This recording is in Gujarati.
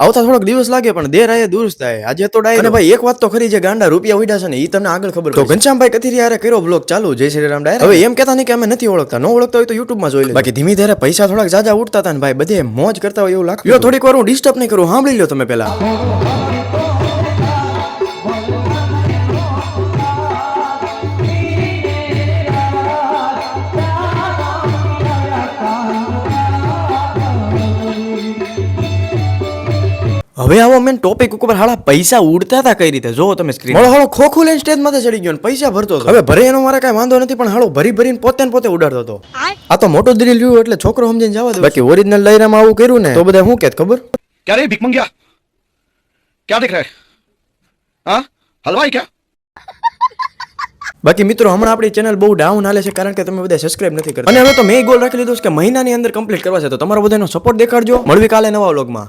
આવતા થોડોક દિવસ લાગે પણ દેર આયે દુરુસ્ત થાય. આજે તો ડાયરો. અને ભાઈ એક વાત તો ખરી છે, ગાંડા રૂપિયા ઉડ્યા છે ને એ તમને આગળ ખબર તો ઘનશ્યામભાઈ કથિરિયા હારે કર્યો બ્લોગ ચાલુ. જય શ્રી રામ ડાયરેક્ટ. હવે એમ કહેતા નહીં કે અમે નથી ઓળખતા, ન ઓળખતા હોય તો યુટ્યુબ માં જોઈ લે. બાકી ધીમી ધારે પૈસા થોડાક જાજા ઉડતા હતા ને ભાઈ, બધે મોજ કરતા હોય એવું લાગતું. યો થોડીક વાર હું ડિસ્ટર્બ નહીં કરું, સાંભળી લો તમે પેલા. હવે આવો મેન ટોપિક ઉપર હાલા પૈસા ઉડતા હતા કઈ રીતે જોવો તમે સ્ક્રીન. હાલો ખોખું લઈને સ્ટેજ માંથી ચડી ગયો ને પૈસા ભરતો હતો. હવે ભરે એનો મારે કઈ વાંધો નથી, પણ હાલો ભરી ભરીને પોતે ને પોતે ઉડાડતો હતો. આ તો મોટો દિલ રહ્યું એટલે છોકરો સમજીને જવા દે. બાકી ઓરિજિનલ લઈરામાં આવું કર્યું ને તો બધા શું કહેત ખબર? क्या रे भिख मंगिया, क्या देख रहा है? हाँ हलवाई क्या? બાકી મિત્રો હમણાં આપણી ચેનલ બહુ ડાઉન હાલે છે કારણ કે તમે બધા સબસ્ક્રાઇબ નથી કરતા. અને હવે તો મેં ગોલ રાખી લીધો છે કે મહિનાની અંદર કમ્પ્લીટ કરવા છે, તો તમારો બધાનો સપોર્ટ દેખાડજો. મળવી કાલે નવા વ્લોગમાં.